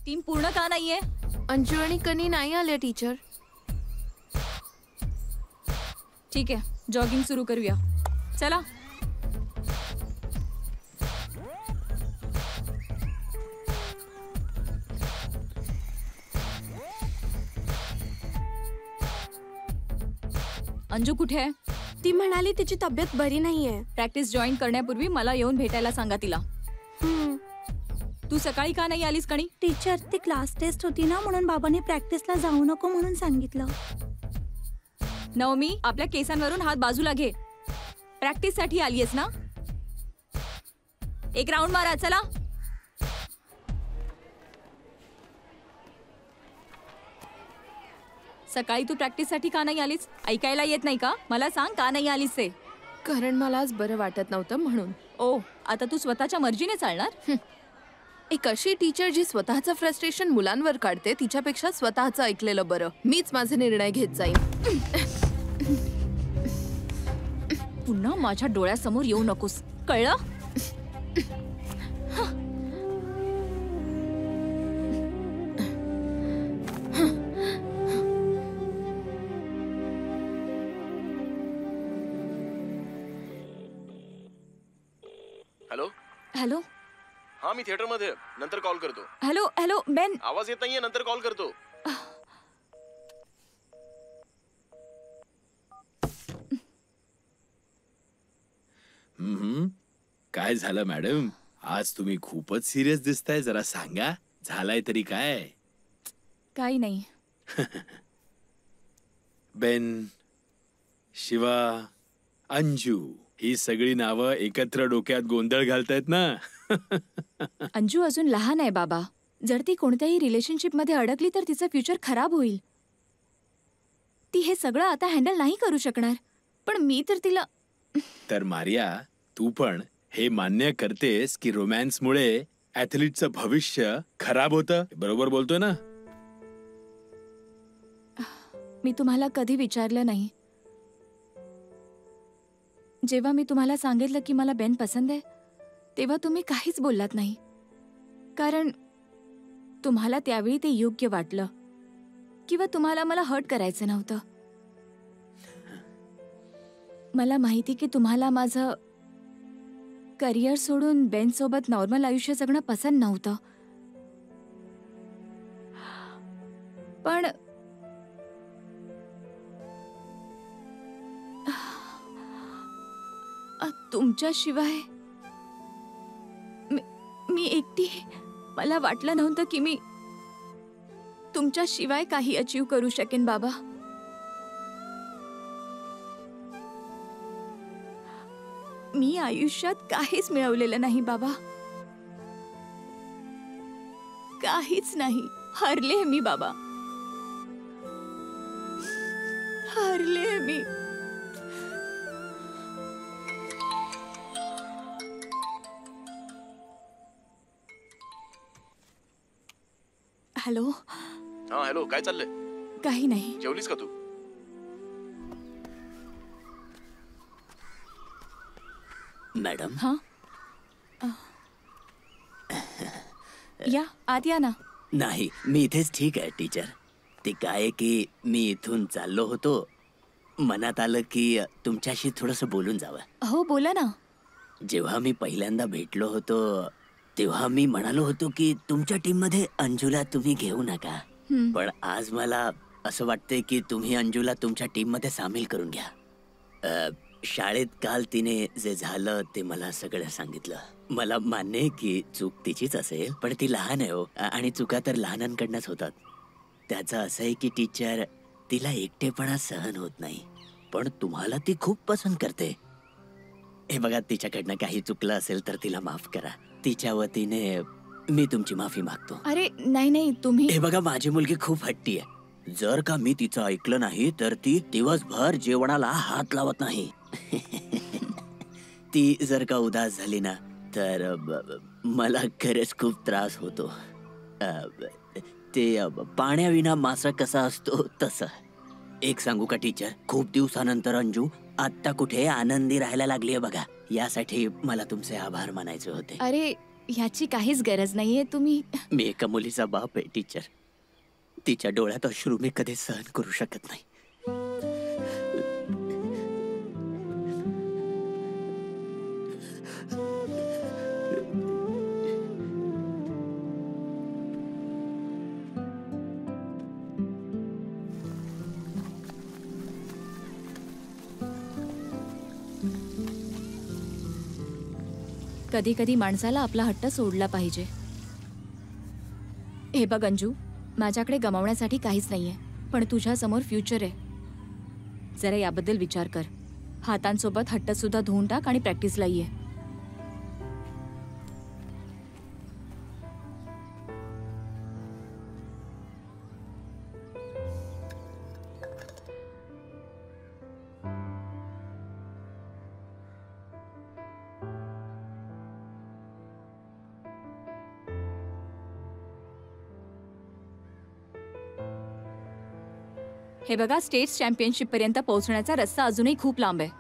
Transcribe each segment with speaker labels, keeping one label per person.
Speaker 1: Team पूर्ण का नाहीये?
Speaker 2: अंजू आणि कनी नाही आले टीचर.
Speaker 1: ठीक आहे, जॉगिंग सुरू करूया. चला. अंजू कुठे आहे?
Speaker 3: ती म्हणाली तिची तब्येत बरी नाहीये.
Speaker 1: प्रॅक्टिस जॉईन करण्यापूर्वी मला येऊन भेटायला सांगा तिला. तू सकाळी का नाही आलीस कणी?
Speaker 3: टीचर, ती क्लास टेस्ट होती ना, म्हणून बाबांनी प्रॅक्टिसला जाऊ नको म्हणून सांगितलं.
Speaker 1: नवमी, आपल्या केसांवरून हात बाजूला घे. प्रॅक्टिस साठी आलीयस ना? एक राऊंड मारा. चला. सकाळी तू प्रॅक्टिस साठी का नाही आलीस? ऐकायला येत नाही का? मला सांग का नाही आलीस ते.
Speaker 2: कारण मला आज बरं वाटत नव्हतं म्हणून.
Speaker 1: ओ, आता तू स्वतःच्या मर्जीने चालणार?
Speaker 2: एक अशी टीचर जी स्वतःचं फ्रस्ट्रेशन मुलांवर काढते, तिच्यापेक्षा स्वतःचं ऐकलेलं बरं. मीच माझे निर्णय घेत जाईन.
Speaker 1: पुन्हा माझ्या डोळ्यासमोर येऊ नकोस, कळलं?
Speaker 4: हॅलो.
Speaker 1: हॅलो.
Speaker 4: हा, मी थिएटर मध्ये. नंतर कॉल करतो.
Speaker 1: हॅलो हॅलो बेन.
Speaker 4: आवाज येत नाहीये. नंतर कॉल करतो.
Speaker 5: काय झालं मॅडम? आज तुम्ही खूपच सिरियस दिसताय. जरा सांगा, झालाय तरी काय?
Speaker 1: काही नाही.
Speaker 5: बेन, शिवा, अंजू ही सगळी नावं एकत्र डोक्यात गोंधळ घालतायत ना.
Speaker 1: अंजू अजून लहान आहे बाबा. जर ती कोणत्याही रिलेशनशिप मध्ये अडकली तर तिचं फ्युचर खराब होईल. ती हे सगळं आता हँडल नाही करू शकणार. पण मी तर तिला.
Speaker 5: तर मारिया, तू पण हे मान्य करतेस की रोमॅन्समुळे ॲथलीटचं भविष्य खराब होतं? बरोबर बोलतोय ना?
Speaker 1: मी तुम्हाला कधी विचारलं नाही. जेव्हा मी तुम्हाला सांगितलं की मला बेन पसंत आहे, तेव्हा तुम्ही काहीच बोललात नाही. कारण तुम्हाला त्यावेळी ते योग्य वाटलं किंवा तुम्हाला मला हर्ट करायचं नव्हतं. मला माहिती की तुम्हाला माझं करिअर सोडून बेन सोबत नॉर्मल आयुष्य जगणं पसंत नव्हतं. पण तुमच्याशिवाय मी एकटी. मला वाटलं नव्हतं की मी तुमच्याशिवाय काही अचीव करू शकेन बाबा. मी आयुष्यात काहीच मिळवलेलं नाही बाबा. काहीच नाही. हरले मी बाबा. हरले मी. हॅलो.
Speaker 4: हा, हॅलो. काय चाललंय?
Speaker 1: काही नाही.
Speaker 4: जेवलीस का तू?
Speaker 6: मॅडम.
Speaker 1: हा, या आत या ना.
Speaker 6: नाही, मी इथेच ठीक आहे टीचर. ते काय की मी इथून चाललो होतो, मनात आलं की तुमच्याशी थोडंसं बोलून जावं.
Speaker 1: हो, बोला ना.
Speaker 6: जेव्हा मी पहिल्यांदा भेटलो होतो तेव्हा मी म्हणालो होतो की तुमच्या टीम मध्ये अंजूला तुम्ही घेऊ नका. पण आज मला असं वाटतंय की तुम्ही अंजूला तुमच्या टीम मध्ये सामील करून घ्या. शाळेत काल तिने जे झालं ते मला सगळं सांगितलं. मला मान्य आहे की चूक तिचीच असेल, पण ती लहान आहे हो, आणि चुका तर लहानांकडनंच होतात. त्याचं असं आहे की टीचर, तिला एकटेपणा सहन होत नाही, पण तुम्हाला ती खूप पसंत करते. हे बघा, तिच्याकडनं काही चुकलं असेल तर तिला माफ करा. तिच्या वतीने मी तुमची माफी मागतो.
Speaker 1: अरे नाही नाही, तुम्ही.
Speaker 6: हे बघा, माझी मुलगी खूप हट्टी आहे. जर का मी तिचं ऐकलं नाही तर ती दिवसभर जेवणाला हात लावत नाही. ती जर का उदास झाली ना तर मला खरंच खूप त्रास होतो. ते पाण्याविना मासा कसा असतो तसं. एक सांगू का टीचर, खूप दिवसानंतर अंजू आत्ता कुठे आनंदी राहायला लागली आहे बघा. यासाठी मला तुमचे आभार मानायचे होते.
Speaker 1: अरे ह्याची काहीच गरज नाहीये. तुम्ही
Speaker 6: मी एका मुलीचा बाप आहे टीचर. तिच्या डोळ्यात अश्रू मी कधी सहन करू शकत नाही.
Speaker 1: कधी कधी माणसाला आपला हट्ट सोडला पाहिजे. हे बघ अंजू, माझ्याकडे गमावण्यासाठी काहीच नाहीये, पण तुझ्या समोर फ्युचर आहे. जरा याबद्दल विचार कर. हातांसोबत हट्ट सुद्धा धुवून टाक आणि प्रॅक्टिसला ये. हे बघा, स्टेट्स चॅम्पियनशिप पर्यंत पोहोचण्याचा रस्ता अजूनही खूप लांब आहे.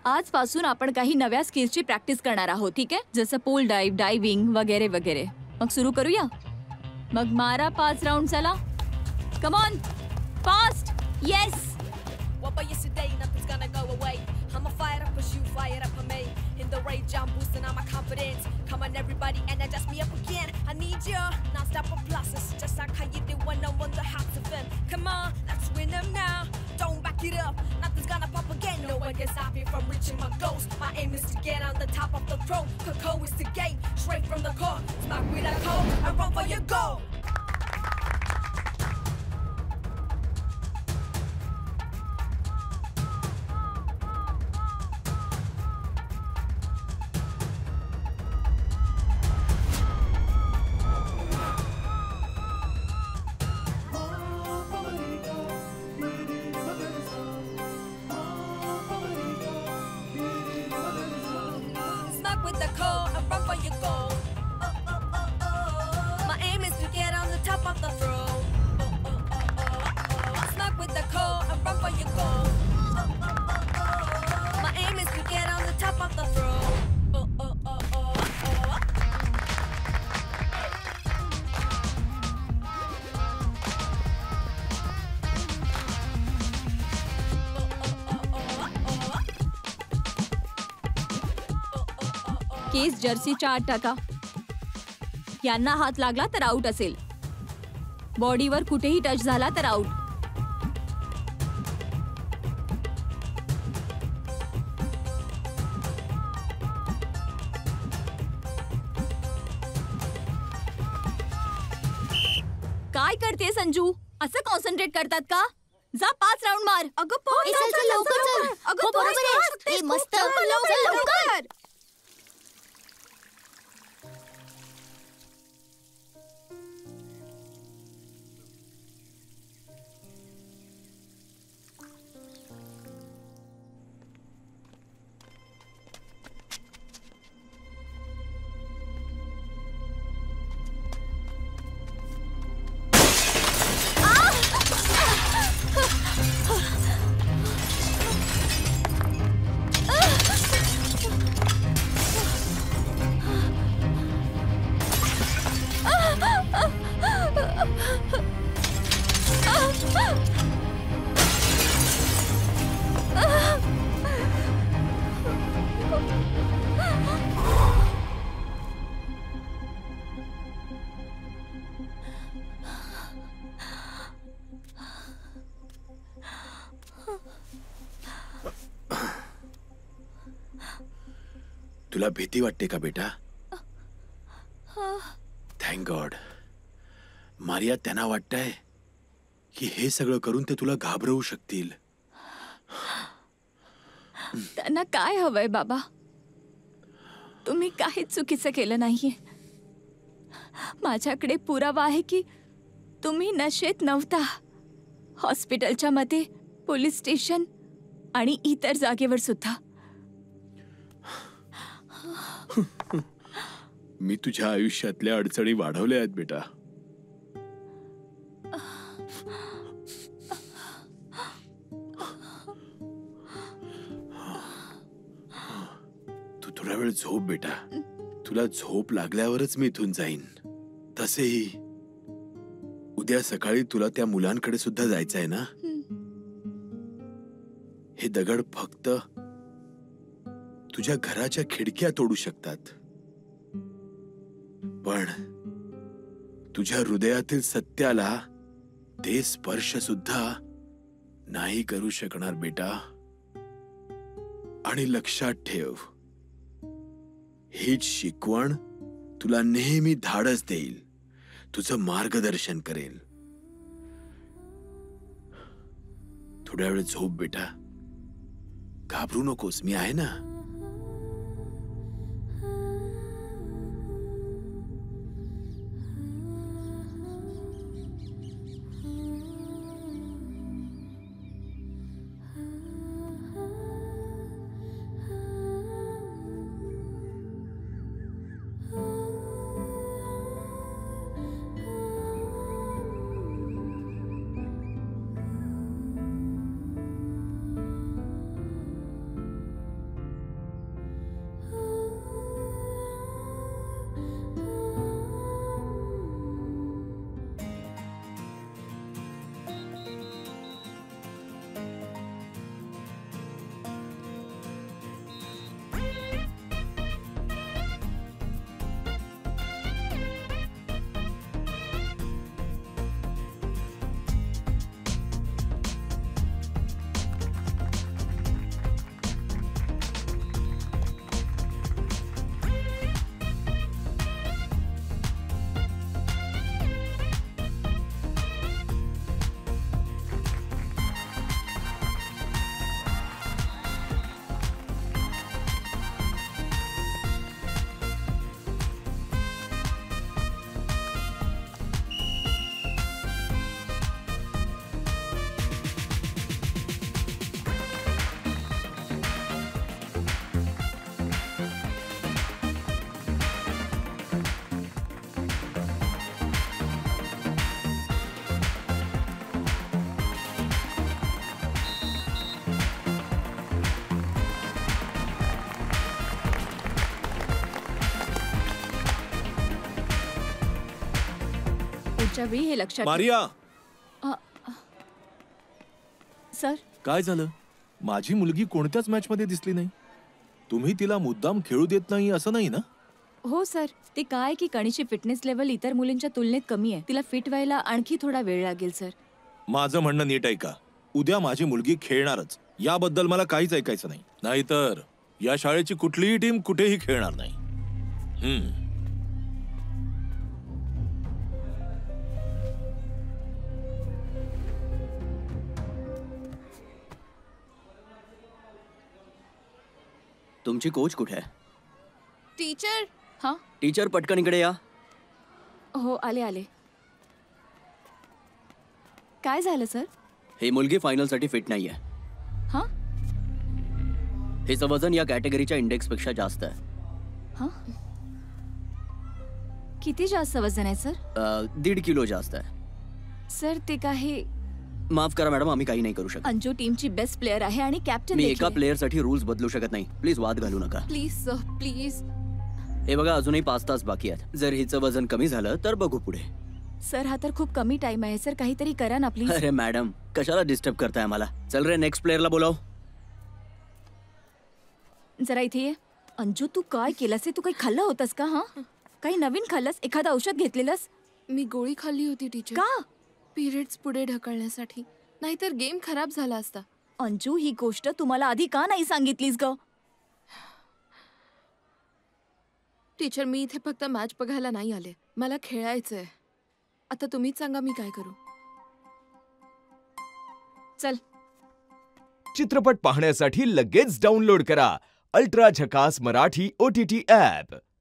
Speaker 1: आजपासून आपण काही नव्या स्किल्सची प्रॅक्टिस करणार आहोत, ठीक आहे? जसं पोल डाइव्ह, डायव्हिंग वगैरे वगैरे. मग सुरू करूया. मग मारा 5 राऊंड. चला, come on, fast. Yes.
Speaker 7: What about yesterday? Nothing's gonna go away. I'ma fire up as you fire up on me. In the rage, I'm boosting all my confidence. Come on, everybody, energize me up again. I need you, non-stop applauses. Just like how you did when I'm on the hot of them. Come on, let's win them now. Don't back it up. Nothing's gonna pop again. No one can stop me from reaching my goals. My aim is to get on the top of the throne. Coco is the game, straight from the core. Smack with a code and run for your goal. With the call and run for your goal. My aim is to get on the top of the throne. Smack with the call and run for your goal. My aim is to get on the top of the throne.
Speaker 1: केस जर्सीच्या 8 टाका. यांना हात लागला तर out असेल. बॉडीवर कुठेही touch झाला तर out. काय करते संजू? असं कॉन्सन्ट्रेट करतात का? जा 5 राऊंड मार.
Speaker 2: अगं पण लवकर चल. अगं बरोबर आहे. मस्त लवकर.
Speaker 5: तुला भीती वाटते का बेटा? Thank God. मारिया, त्यांना वाटतंय की हे सगळं करून ते तुला घाबरवू शकतील.
Speaker 1: त्यांना काय हवंय बाबा? तुम्ही काहीच चुकीचं केलं नाहीये. माझ्याकडे पुरावा आहे की तुम्ही नशेत नव्हता. हॉस्पिटलच्या मध्ये, पोलीस स्टेशन आणि इतर जागेवर सुद्धा.
Speaker 5: मी तुझ्या आयुष्यातल्या अडचणी वाढवल्या आहेत बेटा. तू थोडा वेळ झोप बेटा. तुला तुला झोप लागल्यावरच मी इथून जाईन. तसेही उद्या सकाळी तुला त्या मुलांकडे सुद्धा जायचंय ना. हे दगड फक्त तुझ्या घराच्या खिडक्या तोडू शकतात, पण तुझ्या हृदयातील सत्याला ते स्पर्श सुद्धा नाही करू शकणार बेटा. आणि लक्षात ठेव, हीच शिकवण तुला नेहमी धाडस देईल, तुझं मार्गदर्शन करेल. थोड्या वेळ झोप बेटा, घाबरू नकोस, मी आहे ना.
Speaker 1: पुढच्या वेळी हे लक्षात
Speaker 8: मारिया,
Speaker 1: सर.
Speaker 8: काय झालं? माझी मुलगी कोणत्याच मॅच मध्ये दिसली नाही. तुम्ही तिला मुद्दाम खेळू देत नाही असं नाही ना?
Speaker 1: हो सर, ते काय की कणीची फिटनेस लेवल इतर मुलींच्या तुलनेत कमी आहे. तिला फिट व्हायला आणखी थोडा वेळ लागेल सर.
Speaker 8: माझं म्हणणं नीट ऐका. उद्या माझी मुलगी खेळणारच, याबद्दल मला काहीच ऐकायचं नाही. नाहीतर या शाळेची कुठलीही टीम कुठेही खेळणार नाही.
Speaker 6: तुमची कोच कुठे आहे?
Speaker 2: टीचर.
Speaker 1: हा,
Speaker 6: टीचर पटकन इकडे या.
Speaker 1: हो, आले आले. काय झालं सर?
Speaker 6: ही मुलगी फायनल साठी फिट नाहीये.
Speaker 1: हा,
Speaker 6: हिचं वजन या कॅटेगरीच्या इंडेक्स पेक्षा जास्त आहे.
Speaker 1: हा, किती जास्त वजन आहे सर?
Speaker 6: 1.5 किलो जास्त आहे.
Speaker 1: सर ते काही,
Speaker 6: माफ करा मॅडम, आम्ही काही नाही करू शकत.
Speaker 1: अंजू टीमची बेस्ट प्लेअर आहे आणि कॅप्टन.
Speaker 6: मी एका प्लेअर साठी रूल्स बदलू शकत नाही. प्लीज वाद घालू नका.
Speaker 2: Please sir, please.
Speaker 6: हे बघा, अजूनही 5 तास बाकी आहेत. जर हिचं वजन कमी झालं तर बघू पुढे.
Speaker 1: सर हा तर खूप कमी टाइम आहे सर, काहीतरी करा ना प्लीज.
Speaker 6: अरे मॅडम, कशाला डिस्टर्ब करताय आम्हाला? चल रे, नेक्स्ट प्लेअरला बोलाव.
Speaker 1: जरा इथे ये. अंजू तू काय केलंस? तू काही खाल्लं होतंस का? हा, काही नवीन खाल्लंस? एखादं औषध घेतलेलंस?
Speaker 2: मी गोळी खाल्ली होती टीचर.
Speaker 1: का?
Speaker 2: पिरियड्स पुढे ढकलण्यासाठी, नाहीतर गेम खराब झाला असता.
Speaker 1: अंजू, ही गोष्ट तुम्हाला आधी का नाही सांगितलीस ग?
Speaker 2: टीचर, मी इथे फक्त मॅच बघायला नाही आले, मला खेळायचंय. आता तुम्हीच सांगा मी काय करू.
Speaker 1: चल.
Speaker 9: चित्रपट पाहण्यासाठी लगेच डाउनलोड करा अल्ट्रा झकास मराठी OTT ॲप.